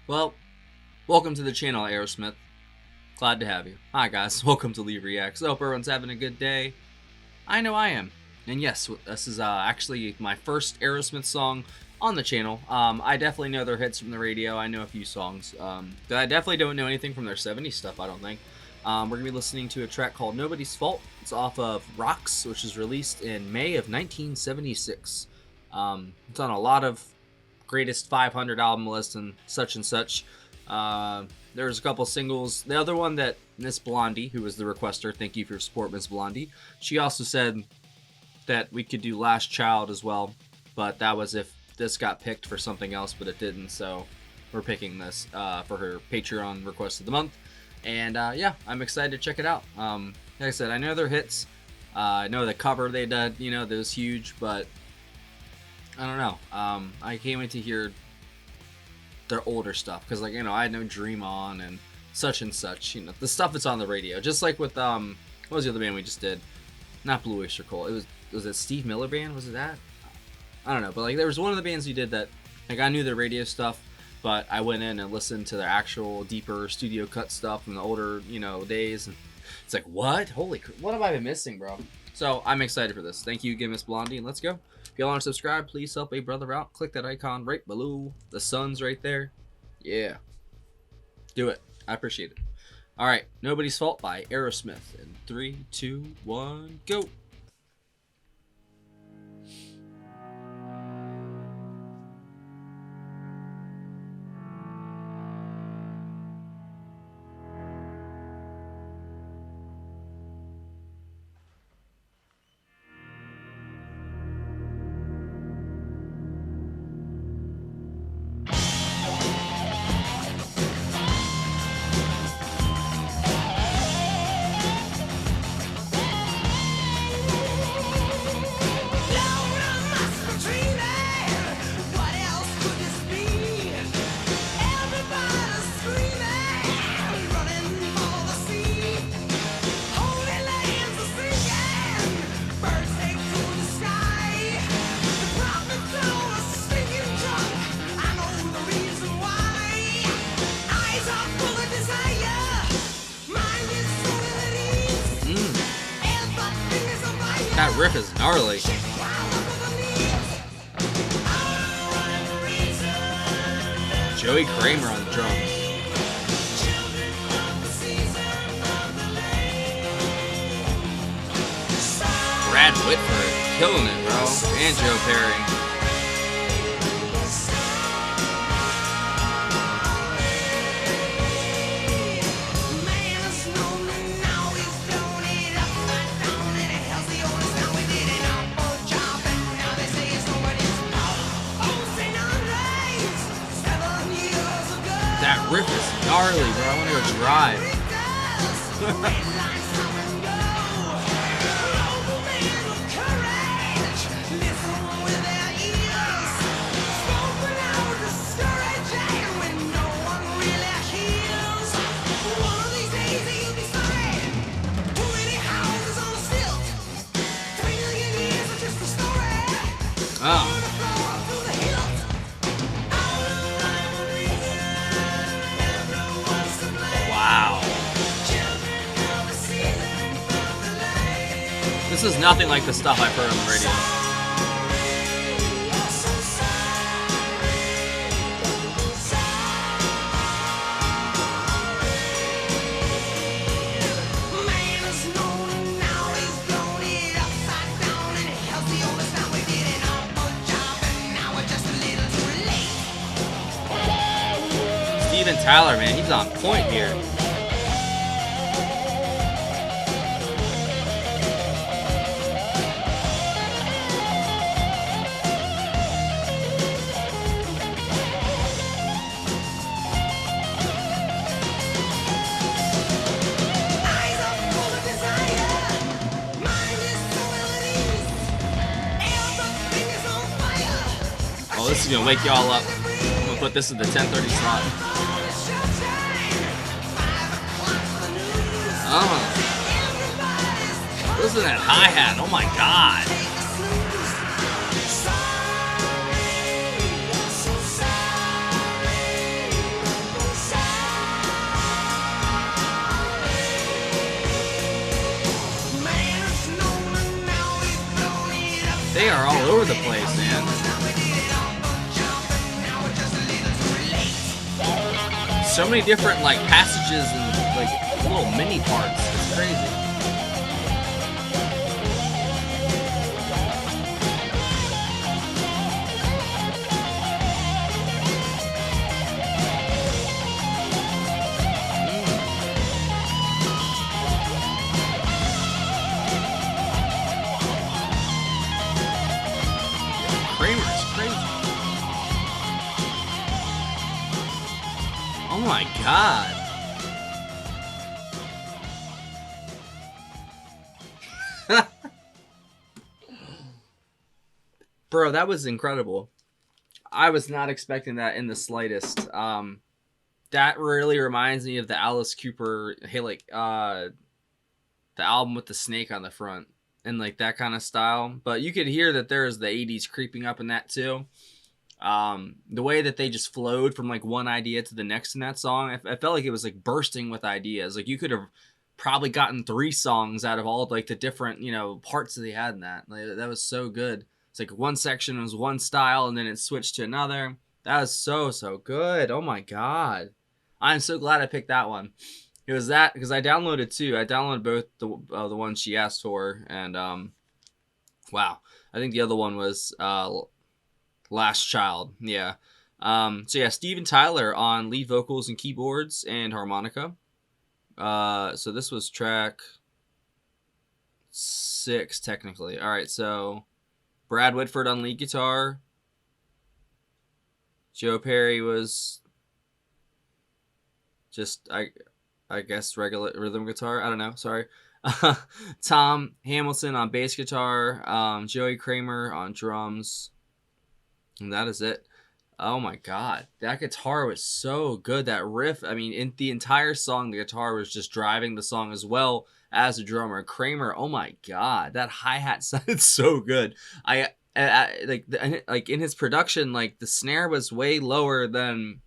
Well, welcome to the channel, Aerosmith. Glad to have you. Hi guys, welcome to Leave Reacts. Hope everyone's having a good day. I know I am. And yes, this is actually my first Aerosmith song on the channel. I definitely know their hits from the radio. I know a few songs. But I definitely don't know anything from their 70s stuff, I don't think. We're going to be listening to a track called Nobody's Fault. It's off of Rocks, which was released in May of 1976. It's on a lot of greatest 500 album lists and such. There's a couple singles. The other one that Miss Blondie, who was the requester, thank you for your support, Miss Blondie, she also said that we could do Last Child as well, but that was if this got picked for something else, but it didn't, so we're picking this for her Patreon request of the month. And yeah, I'm excited to check it out. Like I said, I know their hits. I know the cover they did, that was huge, but I don't know. I can't wait to hear their older stuff, because I know Dream On and such, the stuff that's on the radio, just like with what was the other band we just did? Not Blue Oyster Cult. Was it Steve Miller Band? Was it that? I don't know, but there was one of the bands you did that I knew their radio stuff, but I went in and listened to their actual deeper studio cut stuff from the older days, and it's like, what have I been missing, bro? So I'm excited for this. Thank you again, Miss Blondie, and let's go. If y'all want to subscribe, please help a brother out. Click that icon right below. The sun's right there. Yeah. Do it. I appreciate it. Alright, Nobody's Fault by Aerosmith. In 3, 2, 1, go. That riff is gnarly. Joey Kramer on the drums. Brad Whitford killing it, bro. And Joe Perry. That riff is gnarly, bro. I want to go drive. Oh. This is nothing like the stuff I've heard on the radio. Steven Tyler, man, he's on point here. Oh, this is gonna wake y'all up. I'm gonna put this in the 10:30 slot. Oh. Listen to that hi-hat. Oh my god. the place, man. So many different like passages and like little mini parts. It's crazy. Kramer's crazy. Oh my god. Bro, that was incredible. I was not expecting that in the slightest. That really reminds me of the Alice Cooper, hey, like, the album with the snake on the front. And, like, that kind of style. But you could hear that there's the 80s creeping up in that, too. The way that they just flowed from, like, one idea to the next in that song, I felt like it was, like, bursting with ideas. Like, you could have probably gotten 3 songs out of all of, like, the different, you know, parts that they had in that. Like, that was so good. It's like one section was one style, and then it switched to another. That was so, so good. Oh, my God. I'm so glad I picked that one. It was that, because I downloaded 2. I downloaded both the ones she asked for, and, wow. I think the other one was, Last Child. Yeah. So yeah, Steven Tyler on lead vocals and keyboards and harmonica. So this was track 6, technically. All right, so Brad Whitford on lead guitar. Joe Perry was just, I guess, regular rhythm guitar. I don't know. Sorry. Tom Hamilton on bass guitar. Joey Kramer on drums. And that is it. Oh my God. That guitar was so good. That riff, I mean, in the entire song, the guitar was just driving the song as well as a drummer. Kramer, oh my God. That hi-hat sounded so good. I like in his production, like the snare was way lower than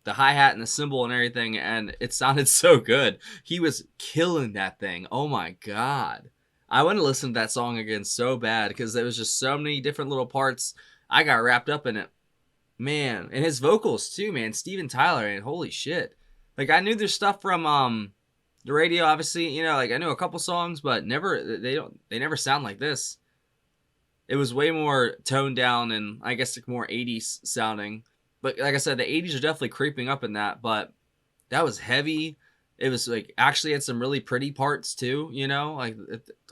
the hi-hat and the cymbal and everything, and it sounded so good. He was killing that thing. Oh my God. I want to listen to that song again so bad because there was just so many different little parts. I got wrapped up in it. Man, and his vocals too, man. Steven Tyler, and holy shit. Like, I knew there's stuff from the radio, obviously, you know, like I knew a couple songs, but they never sound like this. It was way more toned down and I guess like more 80s sounding. But like I said, the 80s are definitely creeping up in that, but that was heavy. It was like actually had some really pretty parts too, you know? Like,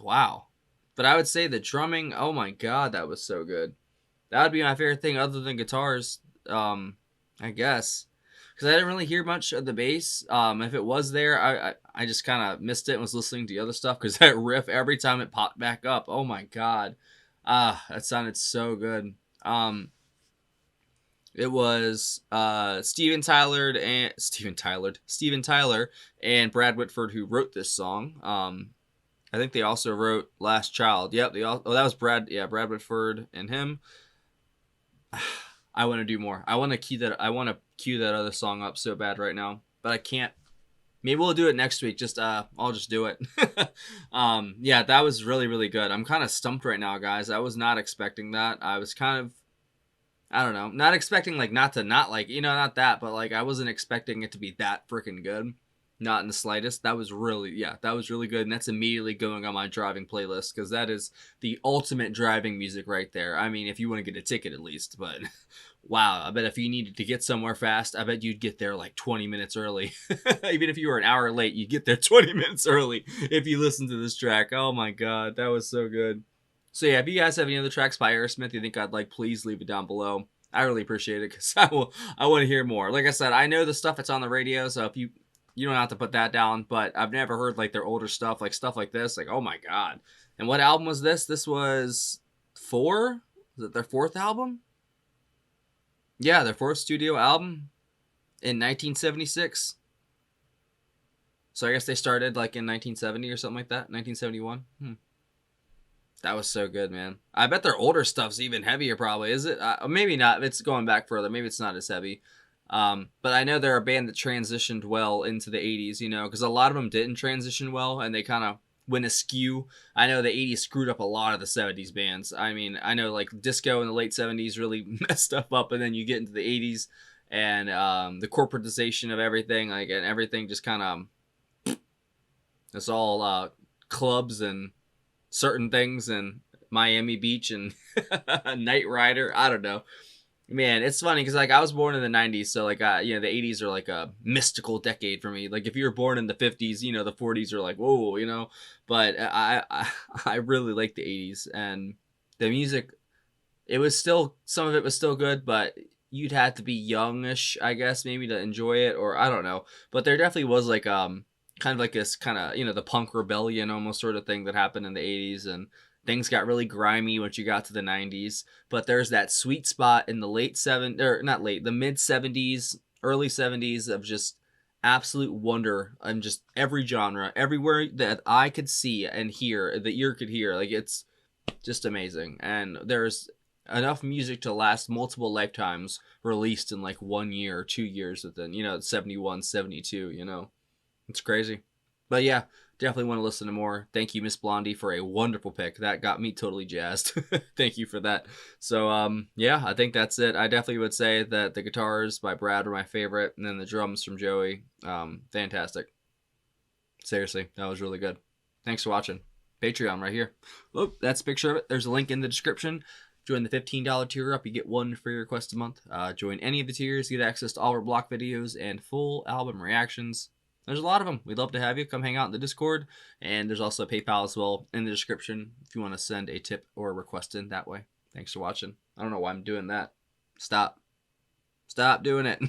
wow. But I would say the drumming, oh my God, that was so good. That would be my favorite thing other than guitars, I guess. Because I didn't really hear much of the bass. If it was there, I just kind of missed it and was listening to the other stuff. Because that riff, every time it popped back up, oh my God. That sounded so good. It was Steven Tyler and Brad Whitford who wrote this song. I think they also wrote Last Child. Yep, that was Brad. Yeah, Brad Whitford and him. I want to do more. I want to cue that other song up so bad right now, but I can't. Maybe we'll do it next week. I'll just do it. Yeah, that was really, really good. I'm kind of stumped right now, guys. I was not expecting that. I was kind of, I don't know, not expecting like not that, but like I wasn't expecting it to be that freaking good. Not in the slightest. That was really good. And that's immediately going on my driving playlist because that is the ultimate driving music right there. I mean, if you want to get a ticket at least, but wow, I bet if you needed to get somewhere fast, I bet you'd get there like 20 minutes early. Even if you were an hour late, you'd get there 20 minutes early if you listen to this track. Oh my God, that was so good. So yeah, if you guys have any other tracks by Aerosmith you think I'd like, please leave it down below. I really appreciate it because I want to hear more. Like I said, I know the stuff that's on the radio, so if you don't have to put that down, but I've never heard like their older stuff like this. Like, oh my God. And what album was this? This was 4? Was it their 4th album? Yeah, their 4th studio album in 1976. So I guess they started like in 1970 or something like that. 1971. That was so good, man. I bet their older stuff's even heavier probably. Is it? Maybe not. It's going back further. Maybe it's not as heavy. But I know they're a band that transitioned well into the 80s, you know, because a lot of them didn't transition well, and they kind of went askew. I know the 80s screwed up a lot of the 70s bands. I mean, I know like disco in the late 70s really messed stuff up, and then you get into the 80s and the corporatization of everything, like, and everything just kind of, it's all clubs and certain things and Miami Beach and Night Rider. I don't know. Man, it's funny because like I was born in the 90s, so like you know, the 80s are like a mystical decade for me. Like if you were born in the 50s, you know, the 40s are like whoa, you know. But I really like the 80s, and the music, it was still, some of it was still good, but you'd have to be youngish, I guess, maybe to enjoy it, or I don't know. But there definitely was like kind of like this kind of, you know, the punk rebellion almost sort of thing that happened in the 80s, and things got really grimy once you got to the 90s. But there's that sweet spot in the late 70s, or not late, the mid 70s, early 70s of just absolute wonder and just every genre, everywhere that I could see and hear, the ear could hear. Like it's just amazing. And there's enough music to last multiple lifetimes released in like 1 year or 2 years within, you know, 71, 72, you know. It's crazy. But yeah, definitely want to listen to more. Thank you, Miss Blondie, for a wonderful pick. That got me totally jazzed. Thank you for that. So yeah, I think that's it. I definitely would say that the guitars by Brad were my favorite, and then the drums from Joey. Fantastic. Seriously, that was really good. Thanks for watching. Patreon right here. Oh, that's a picture of it. There's a link in the description. Join the $15 tier up. You get one free request a month. Join any of the tiers. You get access to all our block videos and full album reactions. There's a lot of them. We'd love to have you. Come hang out in the Discord. And there's also PayPal as well in the description if you want to send a tip or a request in that way. Thanks for watching. I don't know why I'm doing that. Stop. Stop doing it.